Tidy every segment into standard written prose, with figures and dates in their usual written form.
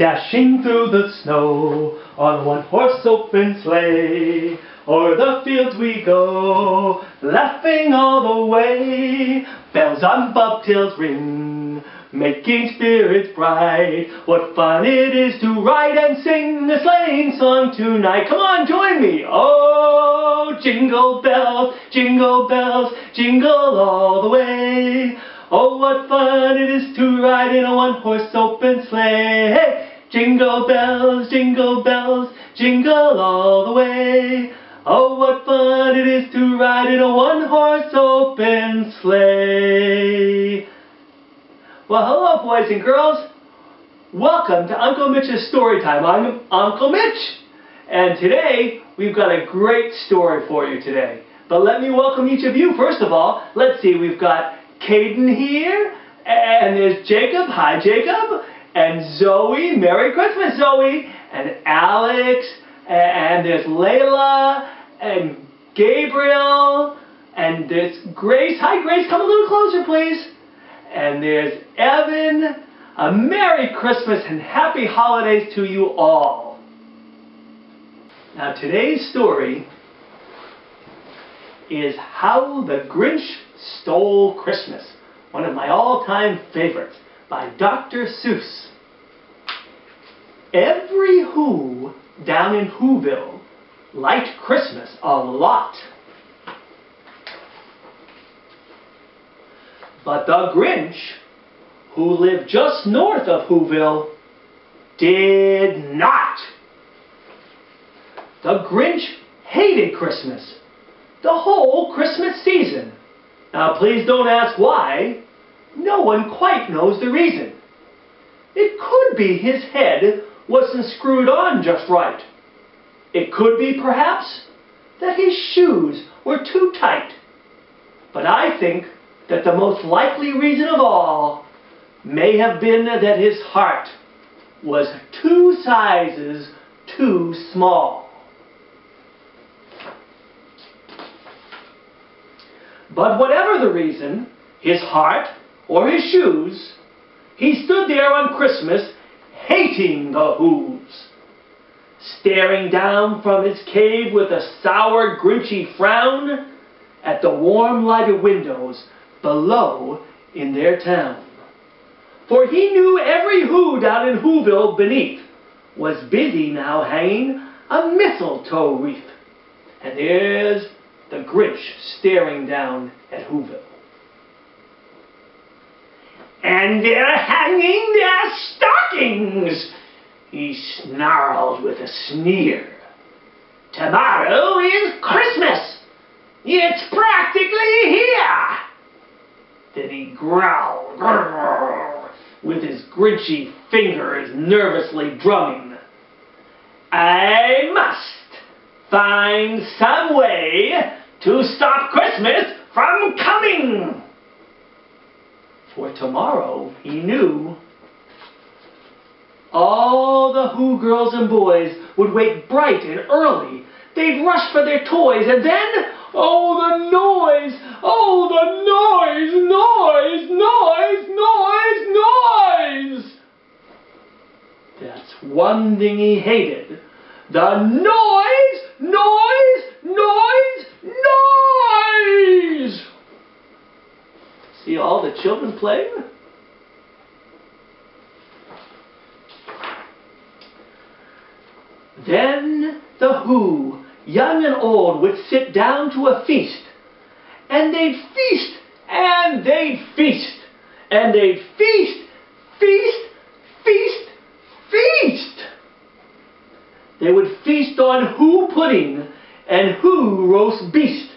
Dashing through the snow on one horse open sleigh. O'er the fields we go, laughing all the way. Bells on bobtails ring, making spirits bright. What fun it is to ride and sing a sleighing song tonight. Come on, join me. Oh, jingle bells, jingle all the way. Oh, what fun it is to ride in a one-horse open sleigh. Hey! Jingle bells, jingle all the way. Oh, what fun it is to ride in a one-horse open sleigh. Well, hello, boys and girls. Welcome to Uncle Mitch's Story Time. I'm Uncle Mitch. And today, we've got a great story for you today. But let me welcome each of you. First of all, let's see, we've got Caden here, and there's Jacob. Hi, Jacob. And Zoe. Merry Christmas, Zoe. And Alex. And there's Layla. And Gabriel. And there's Grace. Hi, Grace. Come a little closer, please. And there's Evan. A Merry Christmas and Happy Holidays to you all. Now, today's story is How the Grinch Stole Christmas, one of my all-time favorites, by Dr. Seuss. Every Who down in Whoville liked Christmas a lot. But the Grinch, who lived just north of Whoville, did not. The Grinch hated Christmas, the whole Christmas season. Now, please don't ask why. No one quite knows the reason. It could be his head wasn't screwed on just right. It could be, perhaps, that his shoes were too tight. But I think that the most likely reason of all may have been that his heart was 2 sizes too small. But whatever the reason, his heart or his shoes, he stood there on Christmas hating the Whos, staring down from his cave with a sour, grinchy frown at the warm lighted windows below in their town. For he knew every Who down in Whoville beneath was busy now hanging a mistletoe wreath. And there's the Grinch staring down at Whoville. And they're hanging their stockings, he snarled with a sneer. Tomorrow is Christmas. It's practically here. Then he growled, grrr, with his grinchy fingers nervously drumming. I must find some way to stop Christmas from coming. For tomorrow, he knew, all the Who girls and boys would wake bright and early. They'd rush for their toys, and then, oh, the noise! Oh, the noise! That's one thing he hated. The noise! See all the children playing? Then the Who, young and old, would sit down to a feast. And they'd feast, and they'd feast. And they'd feast. They would feast on Who pudding and Who roast beast,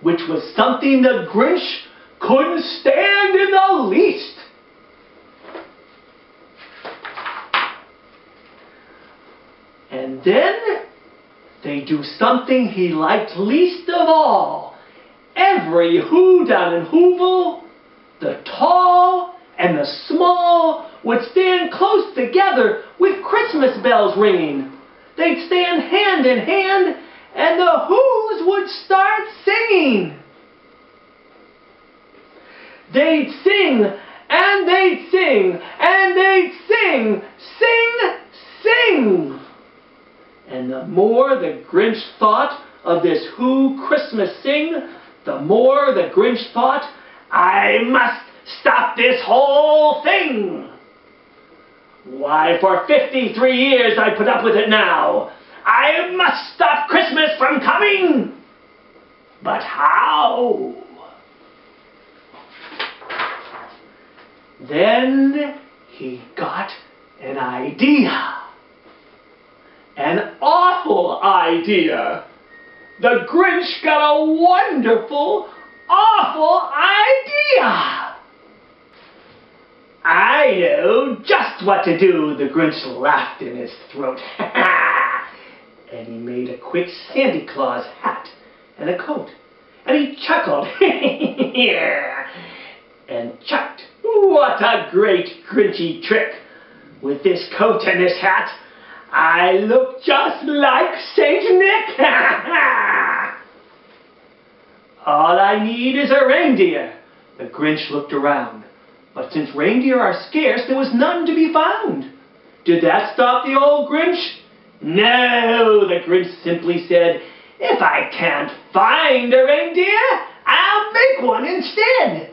which was something the Grinch couldn't stand in the least. And then they do something he liked least of all. Every Who down in Whoville, the tall and the small, would stand close together with Christmas bells ringing. They'd stand hand in hand, and the Whos would start singing. They'd sing, and they'd sing, and they'd sing, sing, coming! And the more the Grinch thought of this Who Christmas Sing, the more the Grinch thought, I must stop this whole thing! Why, for 53 years I put up with it now. I must stop Christmas from coming! But how? Then he got an idea. An awful idea. The Grinch got a wonderful, awful idea. I know just what to do, the Grinch laughed in his throat. And he made a quick Santa Claus hat and a coat. And he chuckled. And chucked. What a great Grinchy trick. With this coat and this hat, I look just like Saint Nick. All I need is a reindeer. The Grinch looked around. But since reindeer are scarce, there was none to be found. Did that stop the old Grinch? No, the Grinch simply said, if I can't find a reindeer, I'll make one instead.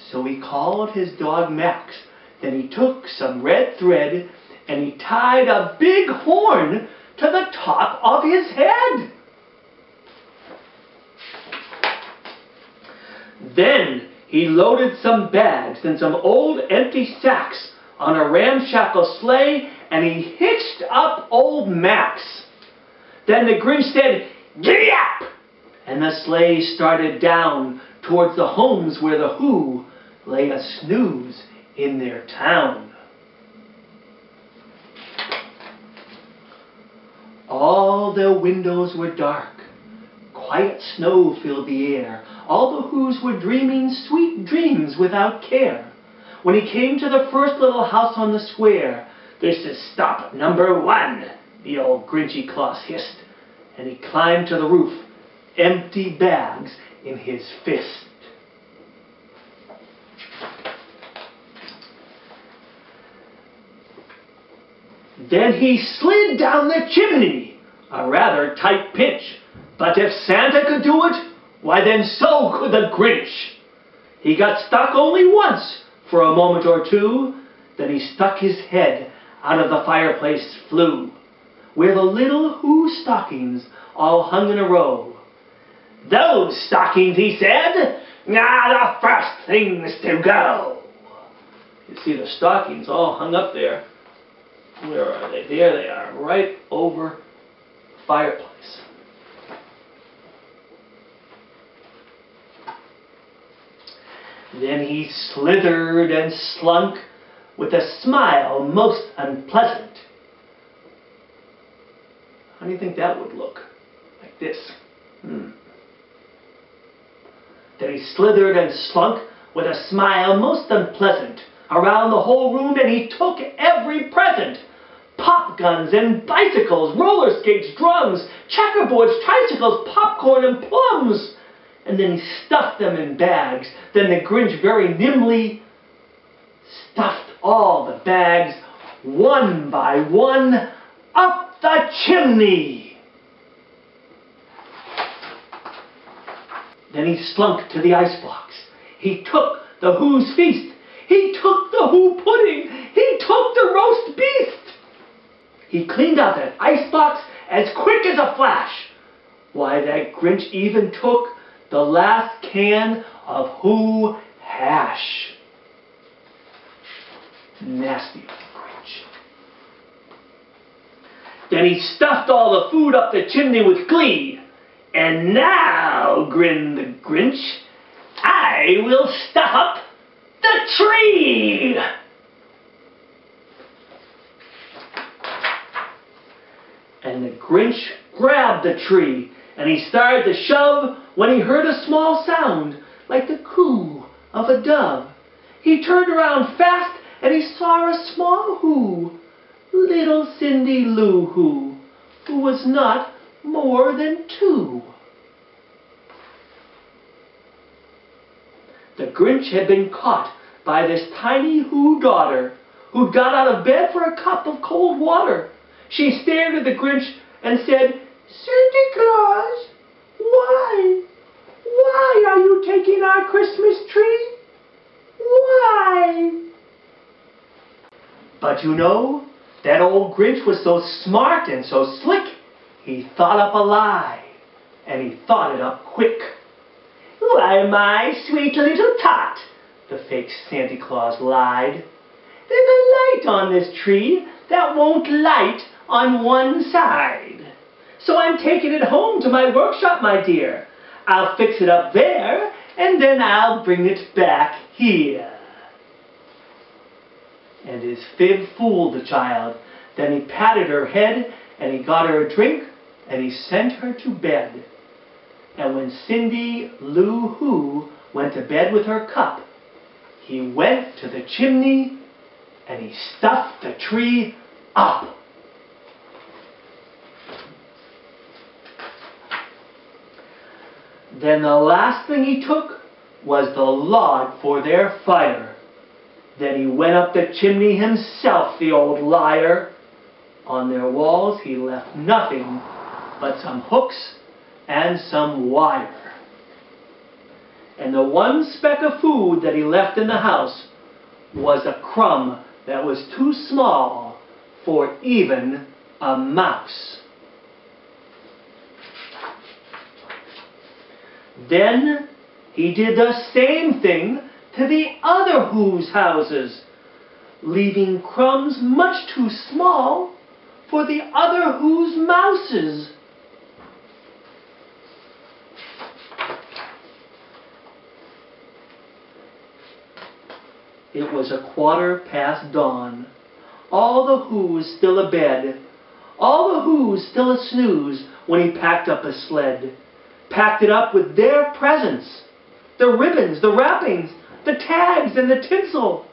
So he called his dog Max. Then he took some red thread and he tied a big horn to the top of his head. Then he loaded some bags and some old empty sacks on a ramshackle sleigh and he hitched up old Max. Then the Grinch said, "Giddy up!" And the sleigh started down towards the homes where the Who lay a snooze in their town. All their windows were dark. Quiet snow filled the air. All the Who's were dreaming sweet dreams without care. When he came to the first little house on the square, "This is stop number 1, the old Grinchy Claus hissed. And he climbed to the roof, empty bags in his fist. Then he slid down the chimney, a rather tight pinch. But if Santa could do it, why then so could the Grinch. He got stuck only once for a moment or two. Then he stuck his head out of the fireplace flue, where the little Who stockings all hung in a row. "Those stockings," he said, "are the first things to go." You see the stockings all hung up there. Where are they? There they are, right over the fireplace. Then he slithered and slunk with a smile most unpleasant. How do you think that would look? Like this. Then he slithered and slunk with a smile most unpleasant around the whole room, and he took every present. Pop guns and bicycles, roller skates, drums, checkerboards, tricycles, popcorn and plums. And then he stuffed them in bags. Then the Grinch very nimbly stuffed all the bags, one by one, up the chimney. Then he slunk to the icebox. He took the Who's feast. He took the Who pudding. He took the roast beast. He cleaned out that icebox as quick as a flash. Why, that Grinch even took the last can of Who hash. Nasty Grinch. Then he stuffed all the food up the chimney with glee. "And now," grinned the Grinch, "I will stuff up the tree." And the Grinch grabbed the tree, and he started to shove when he heard a small sound, like the coo of a dove. He turned around fast, and he saw a small Who, little Cindy Lou who was not more than 2. The Grinch had been caught by this tiny Who daughter, who'd got out of bed for a cup of cold water. She stared at the Grinch and said, "Santa Claus, why? Why are you taking our Christmas tree? Why?" But you know, that old Grinch was so smart and so slick, he thought up a lie, and he thought it up quick. "Why, my sweet little tot," the fake Santa Claus lied, "there's a light on this tree that won't light on one side. So I'm taking it home to my workshop, my dear. I'll fix it up there, and then I'll bring it back here." And his fib fooled the child. Then he patted her head, and he got her a drink, and he sent her to bed. And when Cindy Lou Who went to bed with her cup, he went to the chimney, and he stuffed the tree up. Then the last thing he took was the log for their fire. Then he went up the chimney himself, the old liar. On their walls he left nothing but some hooks and some wire. And the one speck of food that he left in the house was a crumb that was too small for even a mouse. Then he did the same thing to the other Who's houses, leaving crumbs much too small for the other Who's mouses. It was 1/4 dawn. All the Who's still abed. All the Who's still a snooze when he packed up his sled. Packed it up with their presents. The ribbons, the wrappings, the tags and the tinsel.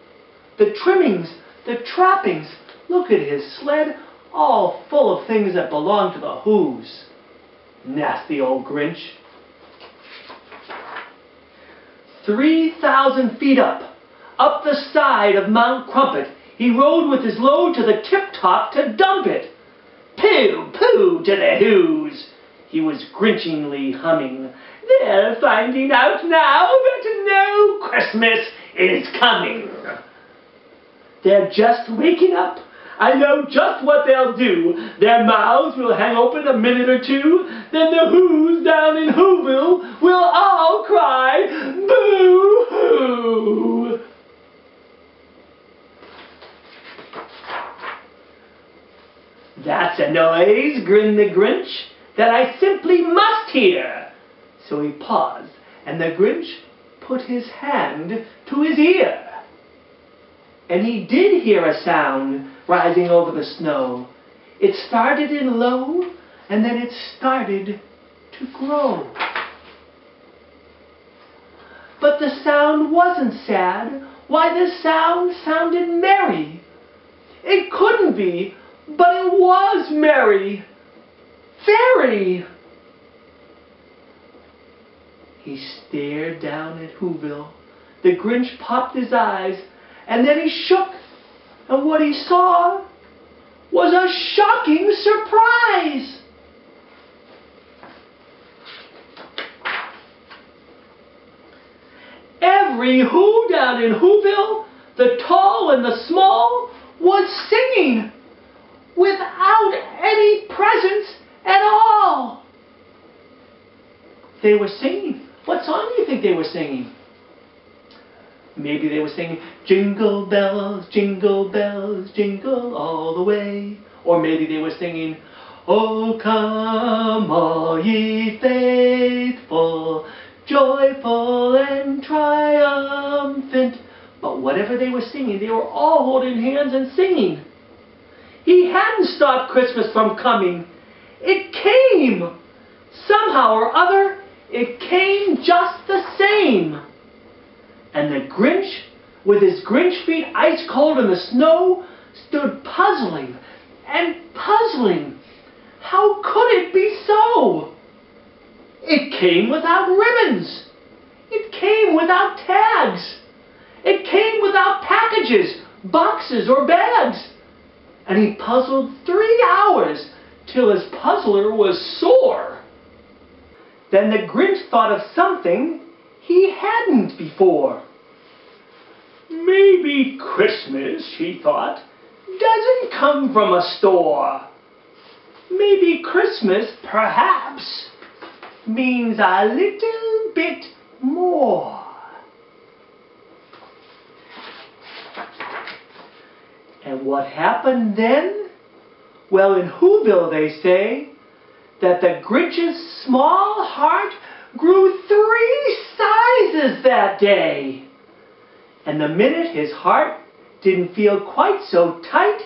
The trimmings, the trappings. Look at his sled, all full of things that belong to the Who's. Nasty old Grinch. 3,000 feet up the side of Mount Crumpet, he rode with his load to the tip-top to dump it. Pooh, pooh to the Who's, he was grinchingly humming. They're finding out now that no Christmas is coming. They're just waking up. I know just what they'll do. Their mouths will hang open a minute or two. Then the Who's down in Whoville will all cry, boo-hoo. That's a noise, grinned the Grinch, that I simply must hear. So he paused, and the Grinch put his hand to his ear. And he did hear a sound rising over the snow. It started in low, and then it started to grow. But the sound wasn't sad. Why, the sound sounded merry. It couldn't be, but it was merry. Very. He stared down at Whoville. The Grinch popped his eyes, and then he shook, and what he saw was a shocking surprise. Every Who down in Whoville, the tall and the small, was singing without any presents at all. They were singing. What song do you think they were singing? Maybe they were singing, jingle bells, jingle all the way. Or maybe they were singing, oh come all ye faithful, joyful and triumphant. But whatever they were singing, they were all holding hands and singing. He hadn't stopped Christmas from coming. It came. Somehow or other, it came just the same. And the Grinch, with his Grinch feet ice cold in the snow, stood puzzling and puzzling. How could it be so? It came without ribbons. It came without tags. It came without packages, boxes, or bags. And he puzzled 3 3 hours till his puzzler was sore. Then the Grinch thought of something he hadn't before. Maybe Christmas, he thought, doesn't come from a store. Maybe Christmas, perhaps, means a little bit more. And what happened then? Well, in Whoville they say that the Grinch's small heart grew 3 sizes that day. And the minute his heart didn't feel quite so tight,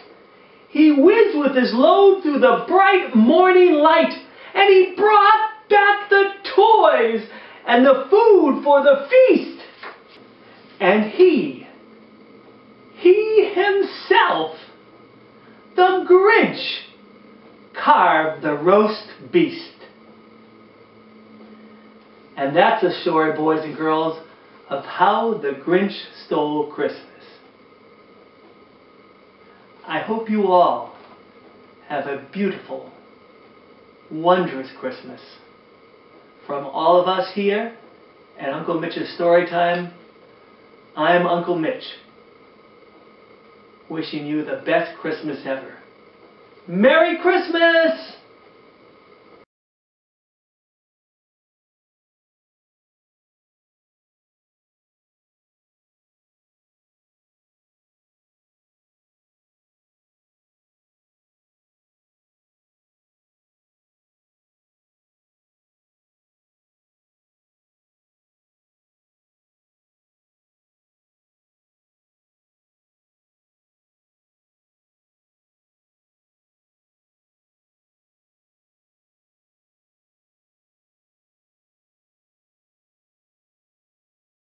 he whizzed with his load through the bright morning light, and he brought back the toys and the food for the feast. And he himself, the Grinch, carved the roast beast. And that's a story, boys and girls, of how the Grinch stole Christmas. I hope you all have a beautiful, wondrous Christmas. From all of us here at Uncle Mitch's Storytime, I'm Uncle Mitch, wishing you the best Christmas ever. Merry Christmas!